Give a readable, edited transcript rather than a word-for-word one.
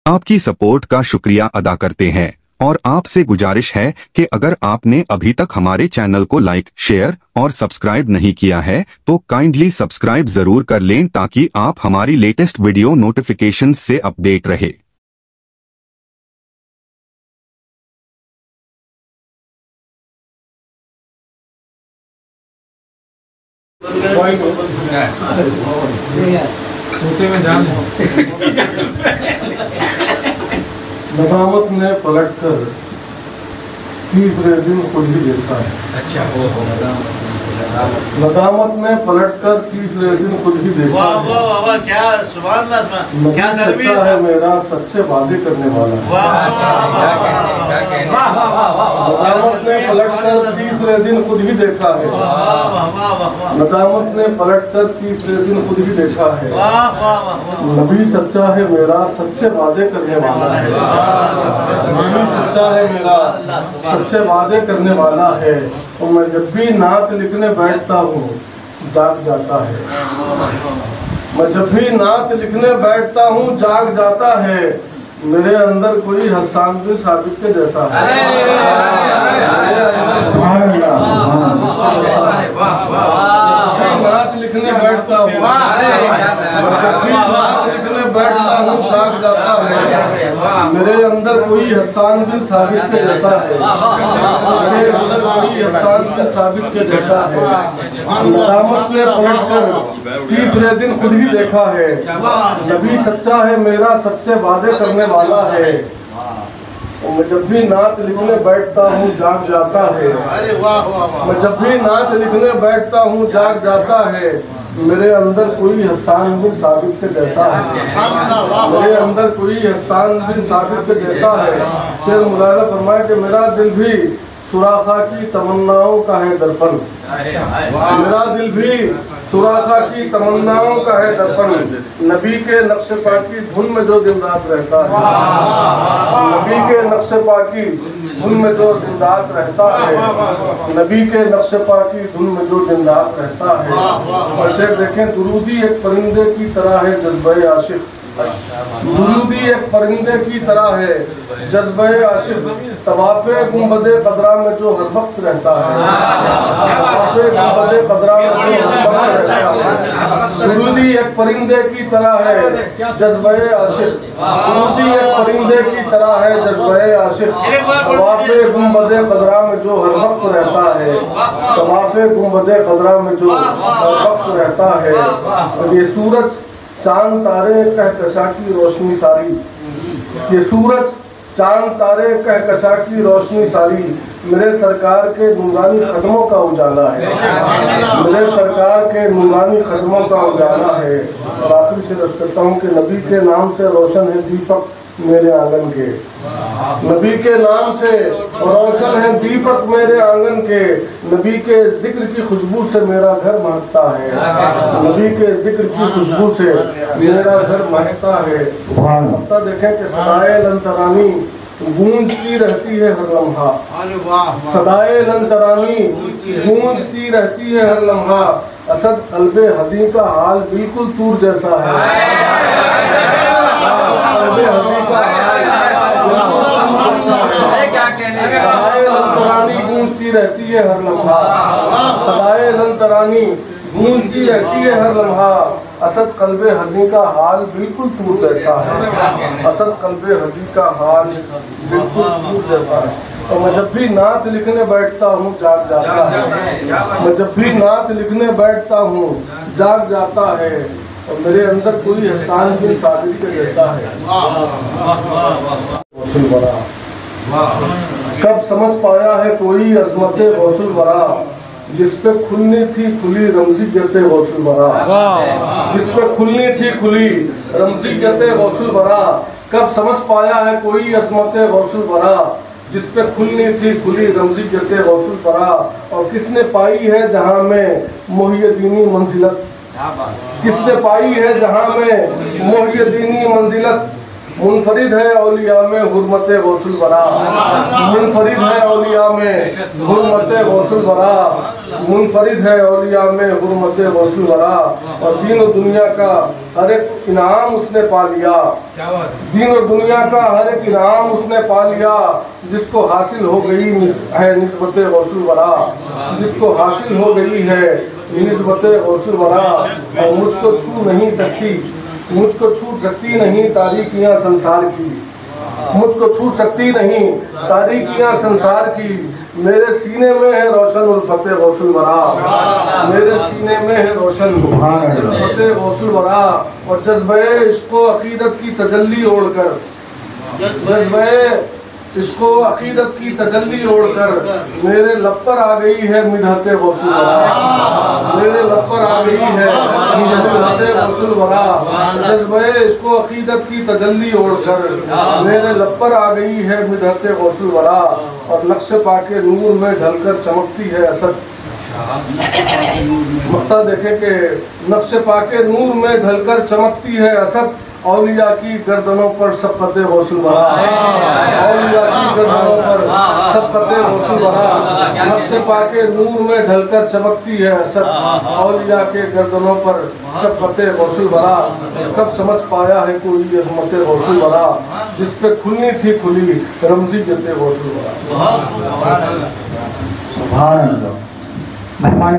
आपकी सपोर्ट का शुक्रिया अदा करते हैं और आपसे गुजारिश है कि अगर आपने अभी तक हमारे चैनल को लाइक, शेयर और सब्सक्राइब नहीं किया है तो काइंडली सब्सक्राइब जरूर कर लें ताकि आप हमारी लेटेस्ट वीडियो नोटिफिकेशंस से अपडेट रहे। नदामत ने पलटकर तीसरे दिन खुद ही देखा है। अच्छा, नदामत ने पलटकर तीसरे दिन खुद ही देखा वाह वाह वाह वाह, क्या सुभान अल्लाह, क्या नबी सच्चा है मेरा, सच्चे वादे करने वाला है। नदामत ने पलटकर तीसरे दिन खुद ही देखा है। नदामत ने पलटकर तीसरे दिन खुद ही देखा है। नबी सच्चा है मेरा, सच्चे वादे करने वाला है। नबी सच्चा है मेरा, सच्चे वादे करने वाला है। और मैं जब भी नात लिखने बैठता हूँ जाग जाता है। मैं जब भी नात लिखने बैठता हूँ जाग जाता है। मेरे अंदर कोई हसन बिन साबित के जैसा है। नात लिखने बैठता हूँ, जब भी नात लिखने बैठता हूँ जाग जाता है। मेरे अंदर कोई हसन बिन साबित के जैसा है। मेरे अंदर कोई हसन बिन साबित के जैसा है। नदामत ने पलटकर तीसरे दिन खुद ही देखा है। नबी सच्चा है मेरा, सच्चे वादे करने वाला है। मैं जब भी नात लिखने बैठता हूँ जाग जाता है। मैं जब भी नात लिखने बैठता हूँ जाग जाता है। मेरे अंदर कोई हसन बिन साबित के जैसा है। मेरे अंदर कोई हसन बिन साबित के जैसा है। शेर मुलायना फरमाए कि मेरा दिल भी सुराखा की तमन्नाओं का है दर्पण। मेरा दिल भी सुराखा की तमन्नाओं का है दर्पण। नबी के नक्शे पाकी धुन में जो दिन रात रहता है। नबी के नक्शे पाकी धुन में जो दिन रात रहता है। नबी के नक्शे पाकी धुन में जो दिन रात रहता है। और शेर देखें, दुरूदी एक परिंदे की तरह है जज्बे आशिक। दुरूदी एक परिंदे की तरह है जज्बे आशिक। तवाफ़े गुंबदे कदरा में जो हर वक्त रहता है। तवाफ़े गुंबदे कदरा में जो हर वक्त रहता है। दुरूदी एक परिंदे की तरह है जज्बे आशिक। दुरूदी एक परिंदे की तरह है जज्बे आशिक। तवाफ़े गुंबदे कदरा में जो हर वक्त रहता है। तवाफ़े गुंबदे कदरा में जो हर वक्त रहता है। और ये सूरज चांद तारे कहकशा की रोशनी सारी। ये सूरज चांद तारे कहकशा की रोशनी सारी मेरे सरकार के नूरानी कदमों का उजाला है। मेरे सरकार के नूरानी कदमों का उजाला है। और आखिरी से अर्ज़ करता हूँ कि नबी के नाम से रोशन है दीपक मेरे आंगन के। नबी के नाम से रोशन है दीपक मेरे आंगन के। नबी के जिक्र की खुशबू से मेरा घर महकता है। नबी के जिक्र की खुशबू से मेरा घर महकता है। देखें कि सदाए लंतरानी गूंजती रहती है हर लम्हा। सदाए लंतरानी गूंजती रहती है हर लम्हा। असद कल्बे हदी का हाल बिल्कुल तूर जैसा है। कल्बे हदी का सदाए लंतरानी गूंजती रहती है हर लम्हा। सदाए लंतरानी गूंजती रहती है हर लम्हा। असद कल्बे हदी का हाल बिल्कुल तूर जैसा है। असद कल्बे हदी का हाल बिल्कुल तूर जैसा है। और मैं जब भी नात लिखने बैठता हूँ जाग जाता है। मैं जब भी नात लिखने बैठता हूँ जाग जाता है। और मेरे अंदर कोई हसन बिन साबित के जैसा है। गौसुल वरा कब समझ पाया है कोई अजमते गौसुल वरा। जिस पे खुलनी थी खुली रमजी कहते गौसुल वरा। जिस पे खुलनी थी खुली रमजी कहते गौसुल वरा। कब समझ पाया है कोई अजमते गौसुल वरा। जिस पे खुलनी थी खुली रमजी कहते गौसुल वरा। और किसने पाई है जहाँ में मोहियदीनी मंजिलत। किसने पाई है जहाँ में मोहियदीनी मंजिलत। मुनफरिद है औलिया में हुर्मत गौसुल वरा, मुनफरिद है औलिया में हुर्मत गौसुल वरा, मुनफरिद है औलिया में हुर्मत गौसुल वरा। और दीन और दुनिया का हर एक इनाम उसने पा लिया, दीन और दुनिया का हर एक इनाम उसने पा लिया, जिसको हासिल हो गई है निस्बत गौसुल वरा, जिसको हासिल हो गई है निस्बत गौसुल वरा। और मुझको छू नहीं सकती, मुझको छू सकती नहीं तारीकियां संसार की, मुझको छू सकती नहीं तारीकियां संसार की। मेरे सीने में है रोशन उल्फत गौसुल वरा, मेरे सीने में है रोशन उल्फत गौसुल वरा। और जज्बे इश्को अकीदत की तजल्ली ओढ़कर, जज्बे इसको अकीदत की तजल्ली ओढ़कर मेरे लब पर आ गई है मिन्हत गौसुल वरा, मेरे लब पर आ गई है मिन्हत गौसुल वरा। जज्बे इसको अकीदत की तजल्ली ओढ़कर मेरे लब पर आ गई है मिन्हत गौसुल वरा। और नक्श पाके नूर में ढलकर चमकती है असद, मक्ता देखे के नक्श पाके नूर में ढलकर चमकती है असद। औलिया की गर्दनों पर सबकत गौसुल वरा, औलिया की गर्दनों पर सबकत गौसुल वरा। नक्श पाके नूर में ढलकर चमकती है असद, औलिया के गर्दनों पर सबकत गौसुल वरा। कब समझ पाया है कोई अज़मत गौसुल वरा, जिस पे खुलनी थी खुली रमजी जते गौसुल वरा। सुभान अल्लाह।